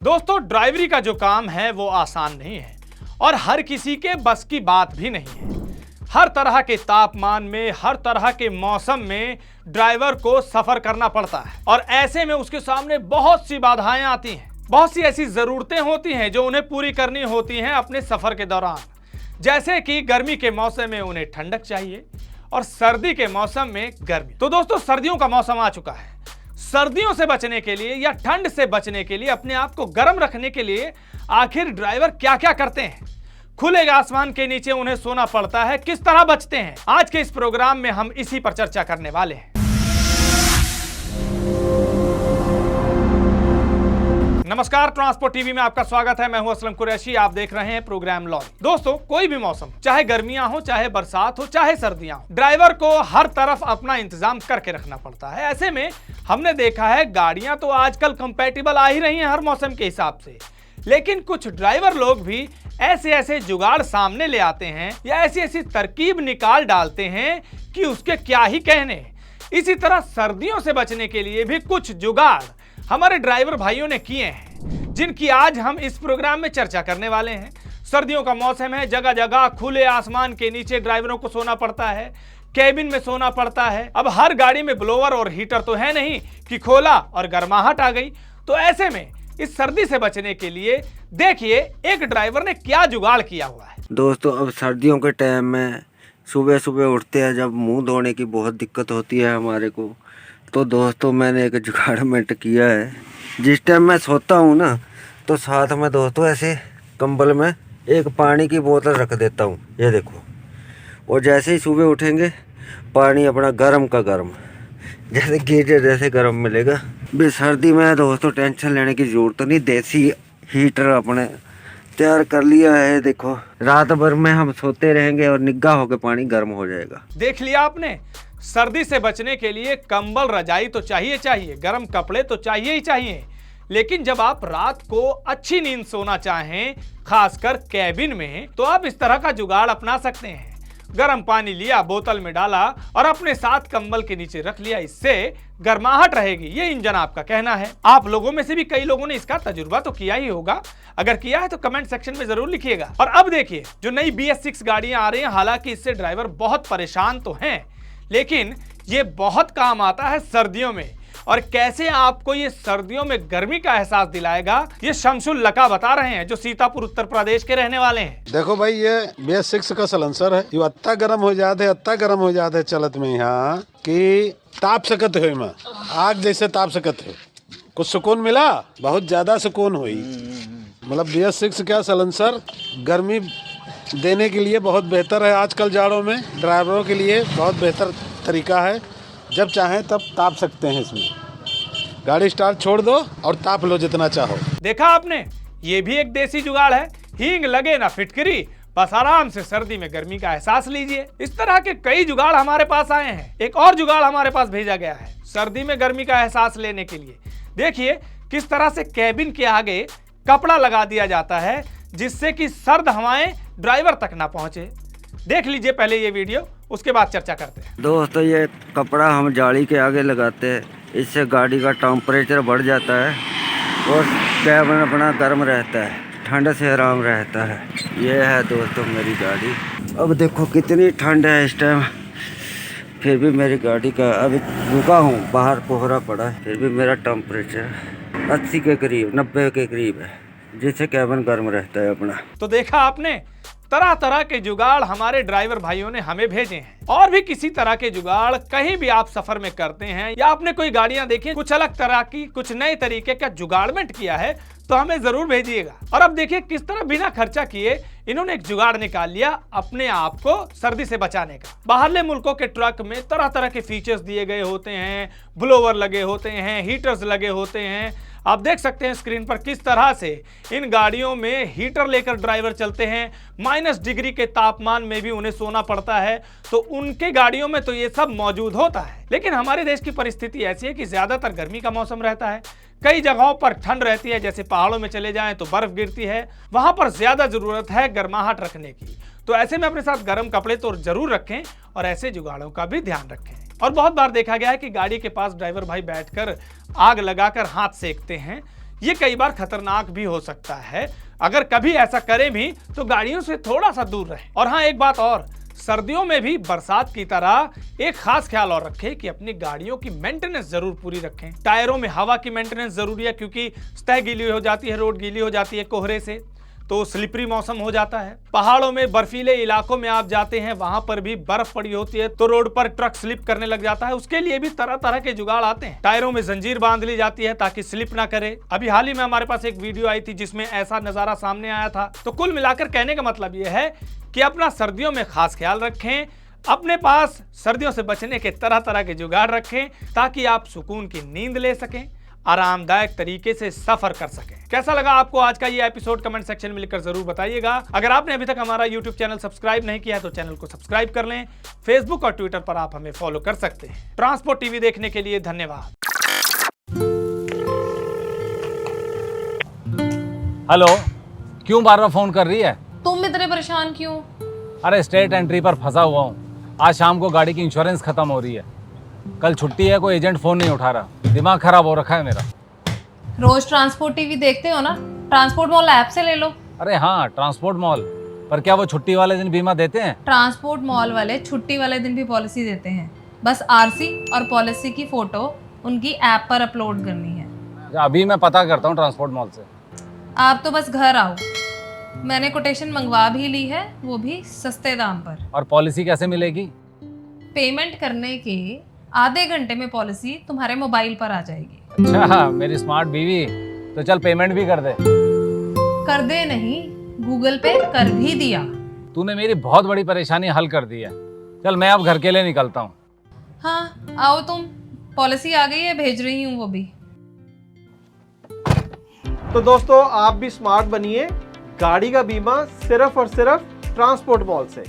दोस्तों, ड्राइवरी का जो काम है वो आसान नहीं है और हर किसी के बस की बात भी नहीं है। हर तरह के तापमान में, हर तरह के मौसम में ड्राइवर को सफर करना पड़ता है और ऐसे में उसके सामने बहुत सी बाधाएं आती हैं। बहुत सी ऐसी जरूरतें होती हैं जो उन्हें पूरी करनी होती हैं अपने सफर के दौरान। जैसे कि गर्मी के मौसम में उन्हें ठंडक चाहिए और सर्दी के मौसम में गर्मी। तो दोस्तों, सर्दियों का मौसम आ चुका है। सर्दियों से बचने के लिए या ठंड से बचने के लिए, अपने आप को गर्म रखने के लिए आखिर ड्राइवर क्या क्या करते हैं? खुले आसमान के नीचे उन्हें सोना पड़ता है, किस तरह बचते हैं? आज के इस प्रोग्राम में हम इसी पर चर्चा करने वाले हैं। नमस्कार, ट्रांसपोर्ट टीवी में आपका स्वागत है। मैं हूं असलम कुरैशी, आप देख रहे हैं प्रोग्राम लॉन्च। दोस्तों, कोई भी मौसम, चाहे गर्मियां हो, चाहे बरसात हो, चाहे सर्दियां हो, ड्राइवर को हर तरफ अपना इंतजाम करके रखना पड़ता है। ऐसे में हमने देखा है गाड़ियां तो आजकल कंपैटिबल आ ही रही हैं हर मौसम के हिसाब से, लेकिन कुछ ड्राइवर लोग भी ऐसे ऐसे जुगाड़ सामने ले आते हैं या ऐसी ऐसी तरकीब निकाल डालते हैं कि उसके क्या ही कहने। इसी तरह सर्दियों से बचने के लिए भी कुछ जुगाड़ हमारे ड्राइवर भाइयों ने किए हैं, जिनकी आज हम इस प्रोग्राम में चर्चा करने वाले हैं। सर्दियों का मौसम है, जगह जगह खुले आसमान के नीचे ड्राइवरों को सोना पड़ता है, कैबिन में सोना पड़ता है। अब हर गाड़ी में ब्लोअर और हीटर तो है नहीं कि खोला और गर्माहट आ गई। तो ऐसे में इस सर्दी से बचने के लिए देखिए एक ड्राइवर ने क्या जुगाड़ किया हुआ है। दोस्तों, अब सर्दियों के टाइम में सुबह सुबह उठते हैं, जब मुंह धोने की बहुत दिक्कत होती है हमारे को, तो दोस्तों मैंने एक जुगाड़मेंट किया है। जिस टाइम मैं सोता हूँ ना, तो साथ में दोस्तों ऐसे कंबल में एक पानी की बोतल रख देता हूँ, ये देखो। और जैसे ही सुबह उठेंगे, पानी अपना गर्म का गर्म, जैसे गीजर जैसे गर्म मिलेगा। भी सर्दी में दोस्तों टेंशन लेने की ज़रूरत नहीं, देसी हीटर अपने तैयार कर लिया है। देखो, रात भर में हम सोते रहेंगे और निग्गा होकर पानी गर्म हो जाएगा। देख लिया आपने, सर्दी से बचने के लिए कंबल, रजाई तो चाहिए, गर्म कपड़े तो चाहिए ही चाहिए। लेकिन जब आप रात को अच्छी नींद सोना चाहें, खासकर कैबिन में, तो आप इस तरह का जुगाड़ अपना सकते हैं। गर्म पानी लिया, बोतल में डाला और अपने साथ कंबल के नीचे रख लिया, इससे गर्माहट रहेगी। ये इंजन आपका कहना है। आप लोगों में से भी कई लोगों ने इसका तजुर्बा तो किया ही होगा। अगर किया है तो कमेंट सेक्शन में जरूर लिखिएगा। और अब देखिए, जो नई BS6 गाड़ियां आ रही हैं, हालांकि इससे ड्राइवर बहुत परेशान तो हैं, लेकिन ये बहुत काम आता है सर्दियों में। और कैसे आपको ये सर्दियों में गर्मी का एहसास दिलाएगा, ये शमसुल लका बता रहे हैं, जो सीतापुर उत्तर प्रदेश के रहने वाले हैं। देखो भाई, ये BS6 का सलेंसर है। ये अत्ता गर्म हो जाते है चलत में यहाँ कि ताप सकत है, में आग जैसे ताप सकत है। कुछ सुकून मिला, बहुत ज्यादा सुकून हुई। मतलब BS6 का सलेंसर गर्मी देने के लिए बहुत बेहतर है। आजकल जाड़ों में ड्राइवरों के लिए बहुत बेहतर तरीका है। जब चाहें तब ताप सकते हैं इसमें। गाड़ी स्टार्ट छोड़ दो और ताप लो जितना चाहो। देखा आपने, ये भी एक देसी जुगाड़ है। हींग लगे ना फिटकरी, बस आराम से सर्दी में गर्मी का एहसास लीजिए। इस तरह के कई जुगाड़ हमारे पास आए हैं। एक और जुगाड़ हमारे पास भेजा गया है सर्दी में गर्मी का एहसास लेने के लिए। देखिए किस तरह से कैबिन के आगे कपड़ा लगा दिया जाता है, जिससे कि सर्द हवाएं ड्राइवर तक ना पहुंचे। देख लीजिए पहले ये वीडियो, उसके बाद चर्चा करते हैं। दोस्तों, ये कपड़ा हम जाली के आगे लगाते हैं, इससे गाड़ी का टेम्परेचर बढ़ जाता है और कैबिन अपना गर्म रहता है, ठंड से आराम रहता है। ये है दोस्तों मेरी गाड़ी। अब देखो कितनी ठंड है इस टाइम, फिर भी मेरी गाड़ी का, अभी रुका हूँ, बाहर कोहरा पड़ा है, फिर भी मेरा टेम्परेचर 80 के करीब, 90 के करीब है, जिससे कैबिन गर्म रहता है अपना। तो देखा आपने, तरह तरह के जुगाड़ हमारे ड्राइवर भाइयों ने हमें भेजे हैं। और भी किसी तरह के जुगाड़ कहीं भी आप सफर में करते हैं, या आपने कोई गाड़ियां देखी कुछ अलग तरह की, कुछ नए तरीके का जुगाड़मेंट किया है, तो हमें जरूर भेजिएगा। और अब देखिए किस तरह बिना खर्चा किए इन्होंने एक जुगाड़ निकाल लिया अपने आप को सर्दी से बचाने का। बाहरले मुल्कों के ट्रक में तरह तरह के फीचर्स दिए गए होते हैं, ब्लोअर लगे होते हैं, हीटर्स लगे होते हैं। आप देख सकते हैं स्क्रीन पर किस तरह से इन गाड़ियों में हीटर लेकर ड्राइवर चलते हैं। -डिग्री के तापमान में भी उन्हें सोना पड़ता है, तो उनके गाड़ियों में तो ये सब मौजूद होता है। लेकिन हमारे देश की परिस्थिति ऐसी है कि ज्यादातर गर्मी का मौसम रहता है, कई जगहों पर ठंड रहती है, जैसे पहाड़ों में चले जाएं तो बर्फ गिरती है, वहां पर ज्यादा जरूरत है गर्माहट रखने की। तो ऐसे में अपने साथ गर्म कपड़े तो जरूर रखें और ऐसे जुगाड़ों का भी ध्यान रखें। और बहुत बार देखा गया है कि गाड़ी के पास ड्राइवर भाई बैठकर आग लगाकर हाथ सेकते हैं, ये कई बार खतरनाक भी हो सकता है। अगर कभी ऐसा करें भी तो गाड़ियों से थोड़ा सा दूर रहें। और हाँ, एक बात और, सर्दियों में भी बरसात की तरह एक खास ख्याल और रखें कि अपनी गाड़ियों की मेंटेनेंस जरूर पूरी रखें। टायरों में हवा की मेंटेनेंस जरूरी है, क्योंकि सतह गीली हो जाती है, रोड गीली हो जाती है कोहरे से, तो स्लिपरी मौसम हो जाता है। पहाड़ों में, बर्फीले इलाकों में आप जाते हैं, वहां पर भी बर्फ पड़ी होती है, तो रोड पर ट्रक स्लिप करने लग जाता है। उसके लिए भी तरह तरह के जुगाड़ आते हैं। टायरों में जंजीर बांध ली जाती है ताकि स्लिप ना करे। अभी हाल ही में हमारे पास एक वीडियो आई थी जिसमें ऐसा नजारा सामने आया था। तो कुल मिलाकर कहने का मतलब यह है कि अपना सर्दियों में खास ख्याल रखें, अपने पास सर्दियों से बचने के तरह तरह के जुगाड़ रखें, ताकि आप सुकून की नींद ले सकें, आरामदायक तरीके से सफर कर सकें। कैसा लगा आपको आज का ये एपिसोड, कमेंट सेक्शन में लिखकर जरूर बताइएगा। अगर आपने अभी तक हमारा YouTube चैनल सब्सक्राइब नहीं किया है तो चैनल को सब्सक्राइब कर लें। फेसबुक और ट्विटर पर आप हमें फॉलो कर सकते हैं। ट्रांसपोर्ट टीवी देखने के लिए धन्यवाद। हेलो, क्यों बार बार फोन कर रही है? तुम इतने परेशान क्यों? अरे स्टेट एंट्री पर फंसा हुआ हूँ। आज शाम को गाड़ी की इंश्योरेंस खत्म हो रही है। कल छुट्टी है, कोई एजेंट फोन नहीं उठा रहा। दिमाग खराब हो रखा है मेरा। रोज ट्रांसपोर्ट टीवी देखते हो ना, ट्रांसपोर्ट मॉल ऐप से ले लो। अरे हाँ, ट्रांसपोर्ट मॉल, पर क्या वो छुट्टी वाले दिन बीमा देते हैं? ट्रांसपोर्ट मॉल वाले छुट्टी वाले दिन भी पॉलिसी देते हैं। बस आरसी और पॉलिसी की फोटो उनकी ऐप पर अपलोड करनी है। अभी मैं पता करता हूँ ट्रांसपोर्ट मॉल से। आप तो बस घर आओ, मैंने कोटेशन मंगवा भी ली है, वो भी सस्ते दाम पर। और पॉलिसी कैसे मिलेगी? पेमेंट करने के आधे घंटे में पॉलिसी तुम्हारे मोबाइल पर आ जाएगी। अच्छा, मेरी स्मार्ट बीवी, तो चल पेमेंट भी कर दे। कर दे नहीं, गूगल पे कर भी दिया। तूने मेरी बहुत बड़ी परेशानी हल कर दी है। चल मैं अब घर के लिए निकलता हूँ। हाँ आओ तुम, पॉलिसी आ गई है, भेज रही हूँ वो भी। तो दोस्तों, आप भी स्मार्ट बनिए। गाड़ी का बीमा सिर्फ और सिर्फ ट्रांसपोर्ट मॉल से।